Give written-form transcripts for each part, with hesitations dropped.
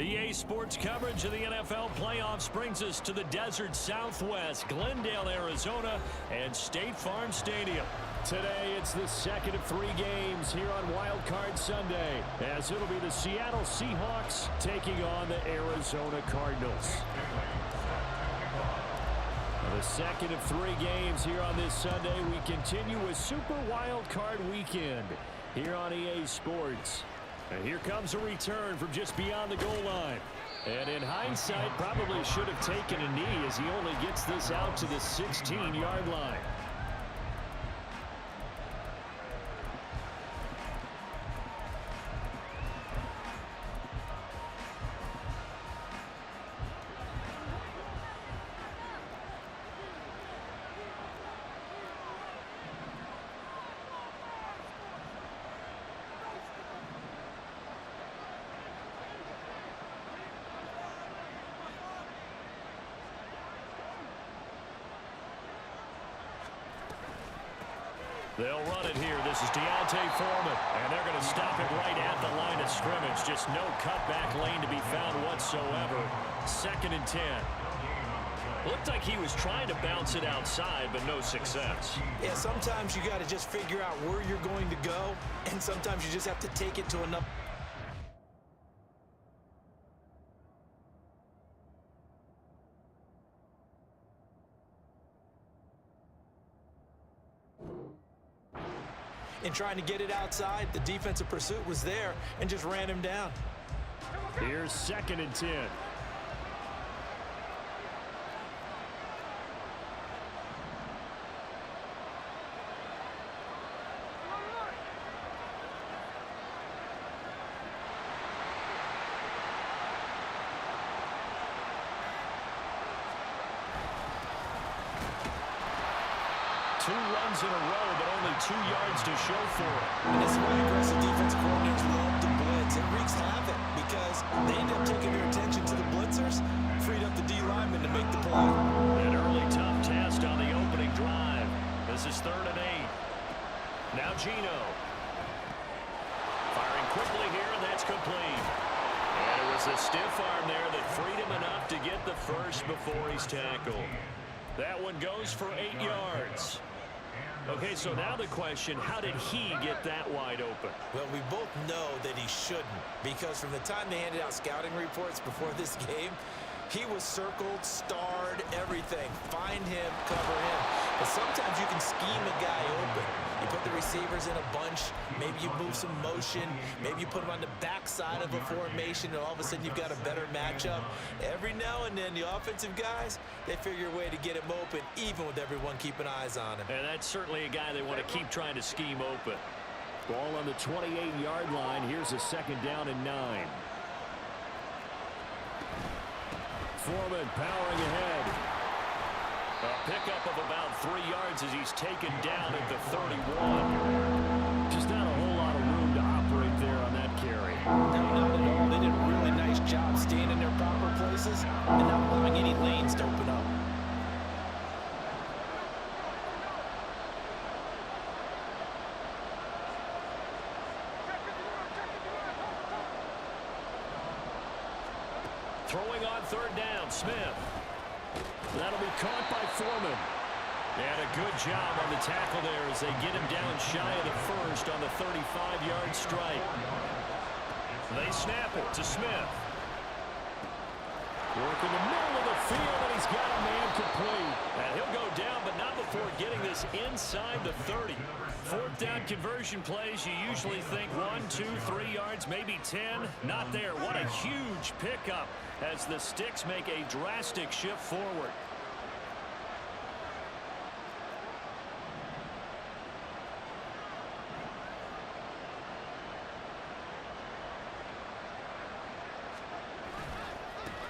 EA Sports coverage of the NFL playoffs brings us to the desert Southwest, Glendale, Arizona, and State Farm Stadium. Today, it's the second of 3 games here on Wild Card Sunday, as it'll be the Seattle Seahawks taking on the Arizona Cardinals. The second of 3 games here on this Sunday, we continue with Super Wild Card Weekend here on EA Sports. And here comes a return from just beyond the goal line. And in hindsight, probably should have taken a knee as he only gets this out to the 16-yard line. They'll run it here. This is Deontay Foreman, and they're going to stop it right at the line of scrimmage. Just no cutback lane to be found whatsoever. 2nd and 10. Looked like he was trying to bounce it outside, but no success. Yeah, sometimes you got to just figure out where you're going to go, and sometimes you just have to take it to another. And trying to get it outside, the defensive pursuit was there and just ran him down. Here's 2nd and 10. Two runs in a row, but only 2 yards to show for it. And this is why aggressive defensive coordinators love to blitz. It wreaks havoc because they end up taking their attention to the blitzers, freed up the D lineman to make the play. An early tough test on the opening drive. This is 3rd and 8. Now Gino. Firing quickly here, and that's complete. And it was a stiff arm there that freed him enough to get the first before he's tackled. That one goes for 8 yards. Okay, so now the question, how did he get that wide open? Well, we both know that he shouldn't, because from the time they handed out scouting reports before this game, he was circled, starred, everything. Find him, cover him. But sometimes you can scheme a guy open. You put the receivers in a bunch. Maybe you move some motion. Maybe you put them on the backside of a formation, and all of a sudden you've got a better matchup. Every now and then, the offensive guys, they figure a way to get him open, even with everyone keeping eyes on him. And that's certainly a guy they want to keep trying to scheme open. Ball on the 28-yard line. Here's a 2nd down and 9. Foreman powering ahead. A pickup of about 3 yards as he's taken down at the 31. Just not a whole lot of room to operate there on that carry. No, not at all. They did a really nice job staying in their proper places and not allowing any lanes to open up. Throwing on 3rd down, Smith. That'll be caught by Foreman. And a good job on the tackle there as they get him down shy of the first on the 35-yard strike. They snap it to Smith. Working the middle of the field, and he's got a man complete. And he'll go down, but not before getting this inside the 30. 4th down conversion plays, you usually think 1, 2, 3 yards, maybe 10. Not there. What a huge pickup as the Sticks make a drastic shift forward.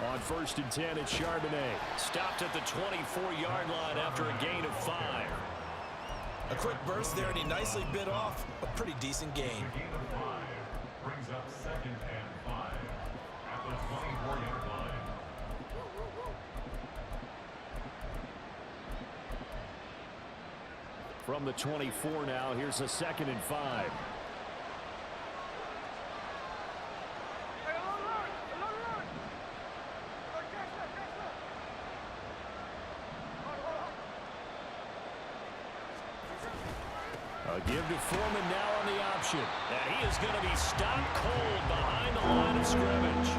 On 1st and 10, it's Charbonnet. Stopped at the 24-yard line after a gain of 5. A quick burst there, and he nicely bit off a pretty decent gain. Brings up 2nd and 5 at the 24-yard line. From the 24 now, here's a 2nd and 5. A give to Foreman now on the option. And he is going to be stopped cold behind the line of scrimmage.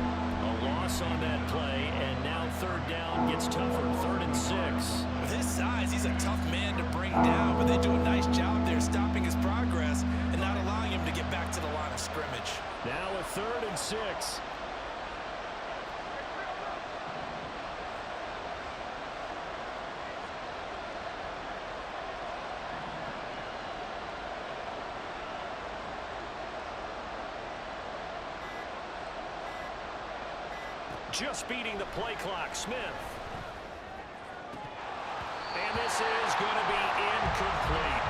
A loss on that play, and now third down gets tougher. 3rd and 6. With his size, he's a tough man to bring down, but they do a nice job there stopping his progress and not allowing him to get back to the line of scrimmage. Now a 3rd and 6. Just beating the play clock, Smith. And this is going to be incomplete.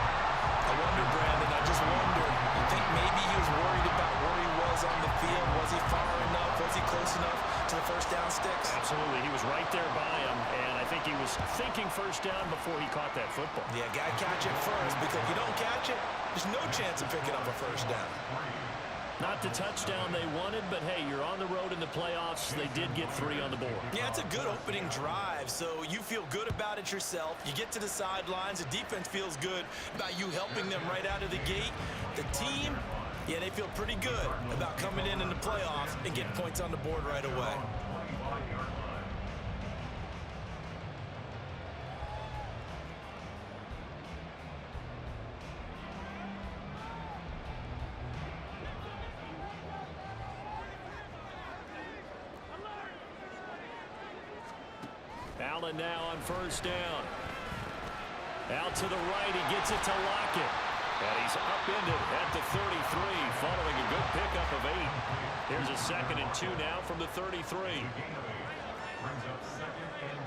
I wonder, Brandon, I just wonder, you think maybe he was worried about where he was on the field? Was he far enough? Was he close enough to the first down sticks? Absolutely. He was right there by him, and I think he was thinking first down before he caught that football. Yeah, got to catch it first, because if you don't catch it, there's no chance of picking up a first down. Not the touchdown they wanted, but hey, you're on the road in the playoffs. They did get 3 on the board. Yeah, it's a good opening drive, so you feel good about it yourself. You get to the sidelines. The defense feels good about you helping them right out of the gate. The team, yeah, they feel pretty good about coming in the playoffs and getting points on the board right away. Allen now on first down. Out to the right, he gets it to Lockett. And he's upended at the 33, following a good pickup of 8. Here's a 2nd and 2 now from the 33. Brings up 2nd and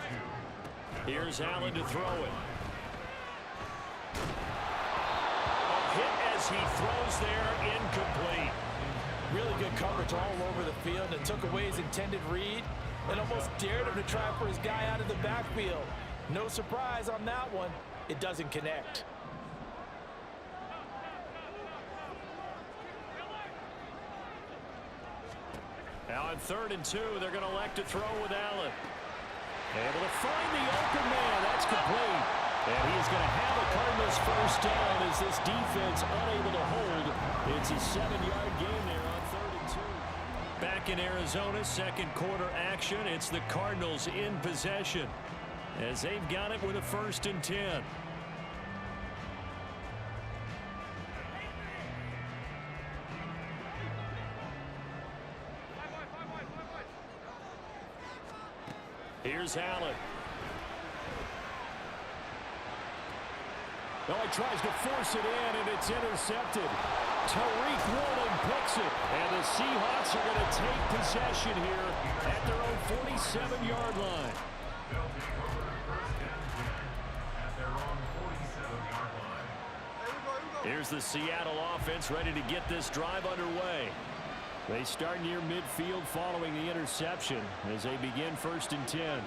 2. Here's Allen to throw it. A hit as he throws there, incomplete. Really good coverage all over the field and took away his intended read and almost dared him to try for his guy out of the backfield. No surprise on that one. It doesn't connect. Now on 3rd and 2, they're going to elect to throw with Allen. Able to find the open man. That's complete. And he's going to have a Cardinals first down as this defense unable to hold. It's a 7-yard gain there on 3rd and 2. Back in Arizona, 2nd quarter action. It's the Cardinals in possession as they've got it with a 1st and 10. Here's Allen. Oh, he tries to force it in, and it's intercepted. Tariq Woolen picks it, and the Seahawks are going to take possession here at their own 47-yard line. They'll take over 1st and 10 at their own 47-yard line. Here's the Seattle offense ready to get this drive underway. They start near midfield following the interception as they begin 1st and 10.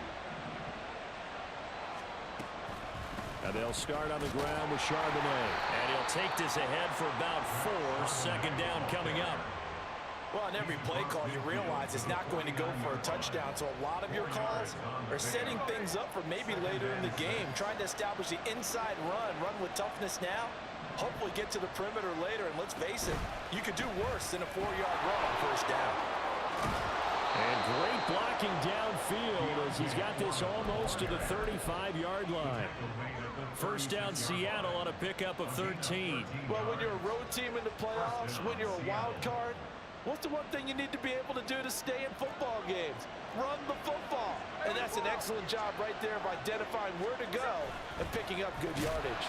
And they'll start on the ground with Charbonnet. And he'll take this ahead for about 4. 2nd down coming up. Well, on every play call, you realize it's not going to go for a touchdown. So a lot of your calls are setting things up for maybe later in the game, trying to establish the inside run with toughness now. Hopefully get to the perimeter later, and let's face it, you could do worse than a 4-yard run on 1st down. And great blocking downfield as he's got this almost to the 35-yard line. 1st down Seattle on a pickup of 13. Well, when you're a road team in the playoffs, when you're a wild card, what's the one thing you need to be able to do to stay in football games? Run the football. And that's an excellent job right there of identifying where to go and picking up good yardage.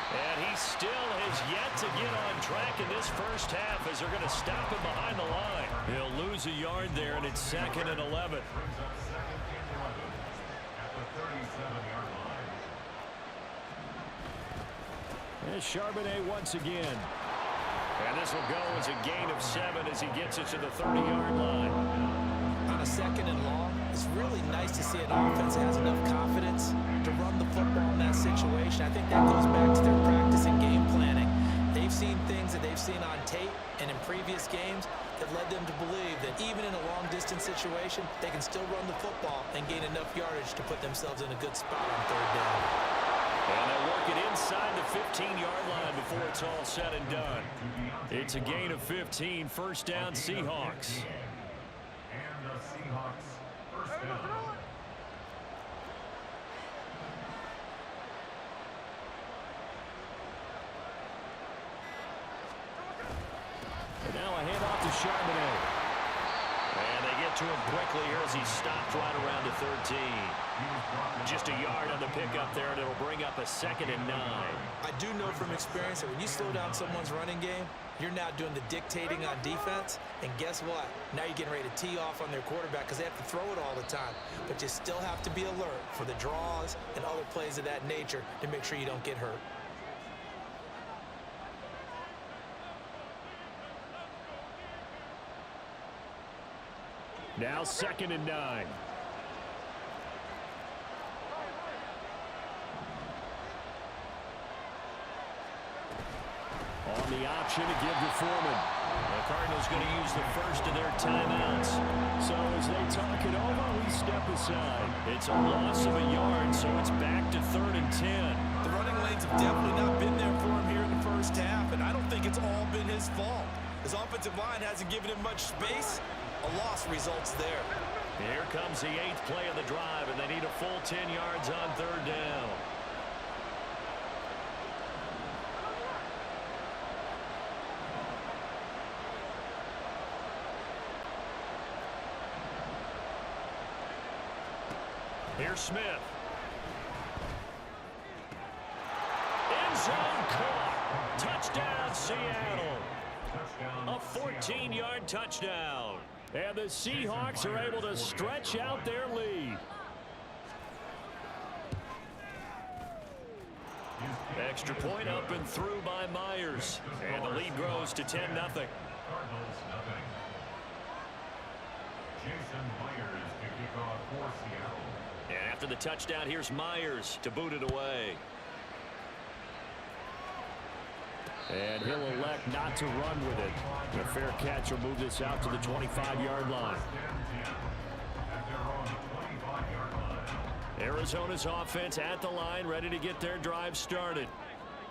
And he still has yet to get on track in this first half as they're going to stop him behind the line. He'll lose a yard there, and it's 2nd and 11. Brings up 2nd and 11 at the 37-yard line. There's Charbonnet once again. And this will go as a gain of 7 as he gets it to the 30-yard line. On a 2nd and long, it's really nice to see an offense that has enough confidence to run the football in that situation. I think that goes back to their practice and game planning. They've seen things that they've seen on tape and in previous games that led them to believe that even in a long-distance situation, they can still run the football and gain enough yardage to put themselves in a good spot on 3rd down. And they'll work it inside the 15-yard line before it's all said and done. It's a gain of 15, first down Seahawks. And the Seahawks first down. And now a handoff to Charbonnet. And they get to him quickly here as he stopped right around the 13. Just a yard on the pickup there, and it'll bring up a 2nd and 9. I do know from experience that when you slow down someone's running game, you're now doing the dictating on defense. And guess what? Now you're getting ready to tee off on their quarterback because they have to throw it all the time. But you still have to be alert for the draws and other plays of that nature to make sure you don't get hurt. Now 2nd and 9. On the option to give to Foreman. The Cardinals going to use the first of their timeouts. So as they talk it over, we step aside. It's a loss of a yard, so it's back to 3rd and 10. The running lanes have definitely not been there for him here in the first half, and I don't think it's all been his fault. His offensive line hasn't given him much space. A loss results there. Here comes the 8th play of the drive, and they need a full 10 yards on 3rd down. Here's Smith. End zone caught. Touchdown, Seattle. A 14-yard touchdown. And the Seahawks are able to stretch out their lead. Extra point up and through by Myers. And the lead grows to 10-0. Cardinals nothing. Jason Myers to kick off for Seattle. And after the touchdown, here's Myers to boot it away. And he'll elect not to run with it. The fair catch will move this out to the 25-yard line. Arizona's offense at the line, ready to get their drive started.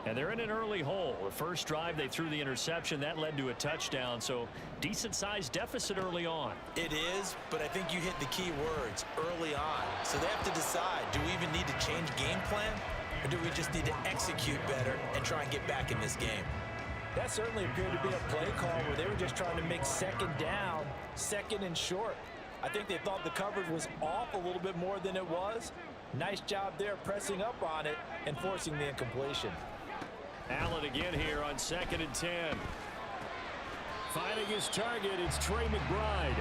And they're in an early hole. The first drive, they threw the interception. That led to a touchdown, so decent-sized deficit early on. It is, but I think you hit the key words, early on. So they have to decide, do we even need to change game plan? Or do we just need to execute better and try and get back in this game? That certainly appeared to be a play call where they were just trying to make 2nd down, 2nd and short. I think they thought the coverage was off a little bit more than it was. Nice job there pressing up on it and forcing the incompletion. Allen again here on 2nd and 10. Finding his target, it's Trey McBride.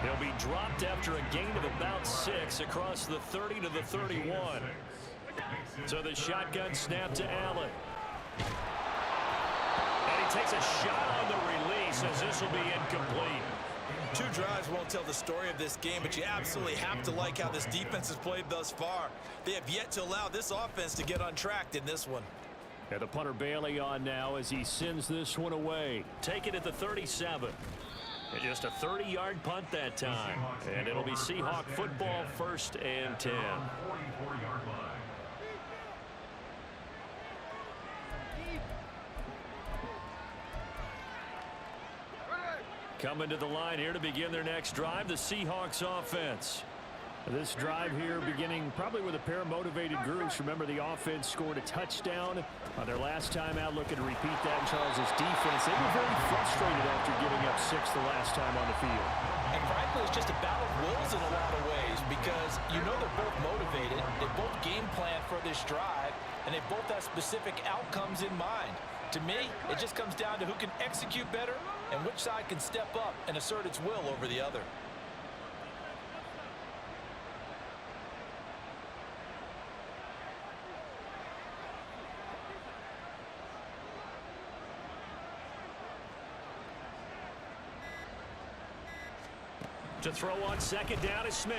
He'll be dropped after a gain of about 6 across the 30 to the 31. So the shotgun snap to Allen. And he takes a shot on the release as this will be incomplete. 2 drives won't tell the story of this game, but you absolutely have to like how this defense has played thus far. They have yet to allow this offense to get untracked in this one. And the punter Bailey on now as he sends this one away. Take it at the 37. And just a 30-yard punt that time. And it'll be Seahawk football, 1st and 10. 44-yard line. Coming to the line here to begin their next drive, the Seahawks offense. This drive here beginning probably with a pair of motivated groups. Remember, the offense scored a touchdown on their last time out. Looking to repeat that in Charles's defense. They were very frustrated after giving up 6 the last time on the field. And frankly, it's just a battle of wills in a lot of ways because you know they're both motivated. They both game plan for this drive, and they both have specific outcomes in mind. To me, it just comes down to who can execute better and which side can step up and assert its will over the other. To throw on 2nd down is Smith.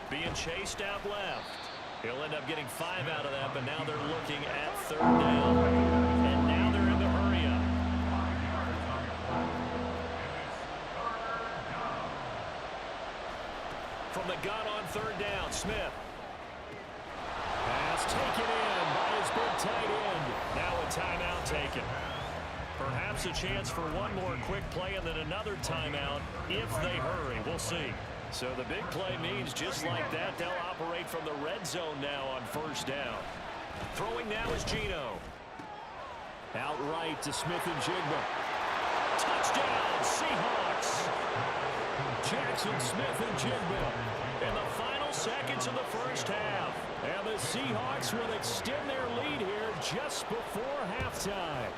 Being chased out left. He'll end up getting 5 out of that, but now they're looking at 3rd down. And now they're in the hurry up. From the gun on 3rd down, Smith. Pass It's taken in by his big tight end. Now a timeout taken. Perhaps a chance for one more quick play and then another timeout if they hurry. We'll see. So the big play means just like that, they'll operate from the red zone now on first down. Throwing now is Geno. Out right to Smith-Njigba. Touchdown, Seahawks. Jackson Smith-Njigba in the final seconds of the first half. And the Seahawks will extend their lead here just before halftime.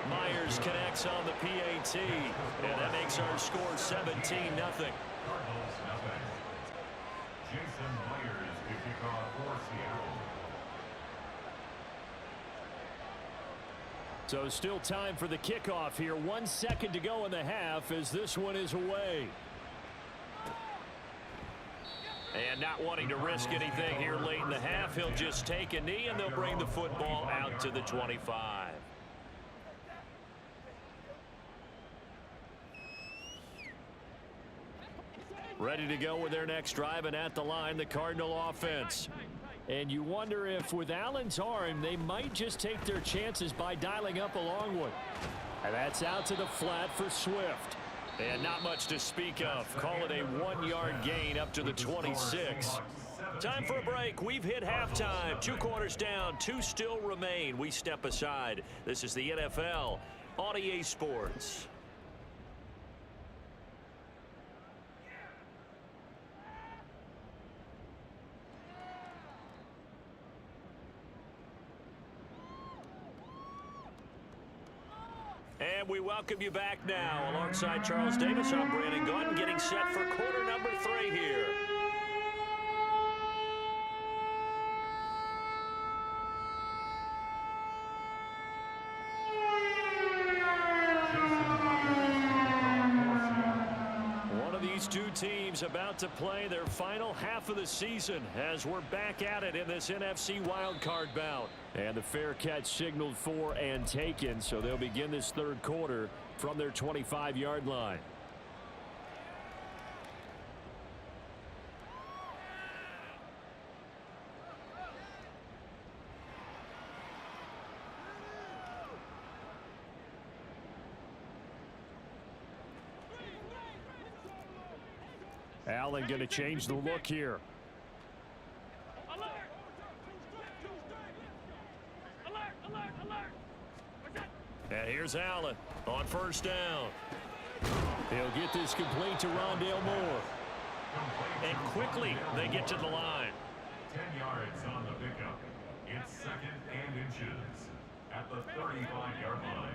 Myers connects on the PAT, and that makes our score 17-0. Cardinals nothing. Jason Myers to kick off for Seattle. So still time for the kickoff here. 1 second to go in the half as this one is away. And not wanting to risk anything here late in the half, he'll just take a knee and they'll bring the football out to the 25. Ready to go with their next drive, and at the line, the Cardinal offense. And you wonder if with Allen's arm, they might just take their chances by dialing up a long one. And that's out to the flat for Swift. And not much to speak of. Call it a 1-yard gain up to the 26. Time for a break. We've hit halftime. 2 quarters down. 2 still remain. We step aside. This is the NFL on EA Sports. And we welcome you back now. Alongside Charles Davis, I'm Brandon Gunn, getting set for quarter number 3 here. One of these two teams about to play their final half of the season as we're back at it in this NFC wildcard bout. And the fair catch signaled for and taken, so they'll begin this third quarter from their 25-yard line. Allen going to change the look here. And here's Allen on first down. He'll get this complete to Rondale Moore. And quickly they get to the line. 10 yards on the pickup. It's 2nd and inches at the 35-yard line.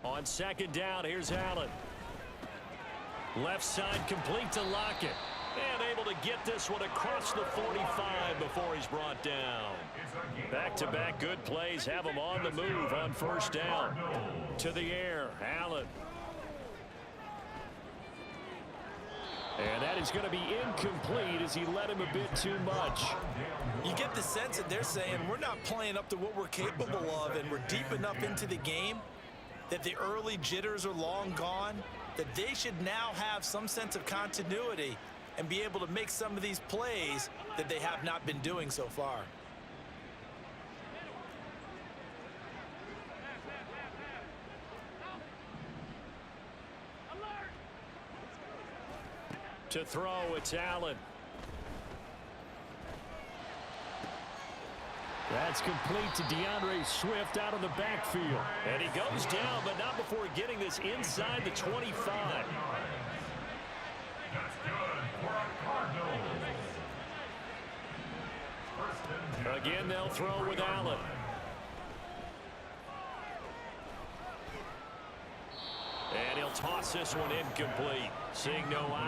On second down, here's Allen. Left side complete to Lockett. And able to get this one across the 45 before he's brought down. Back-to-back good plays have him on the move on first down. To the air, Allen. And that is going to be incomplete as he led him a bit too much. You get the sense that they're saying we're not playing up to what we're capable of, and we're deep enough into the game that the early jitters are long gone, that they should now have some sense of continuity and be able to make some of these plays that they have not been doing so far. To throw, it's Allen. That's complete to DeAndre Swift out of the backfield. And he goes down, but not before getting this inside the 25. That's good for our Cardinals. Again, they'll throw with Allen. And he'll toss this one incomplete. Seeing no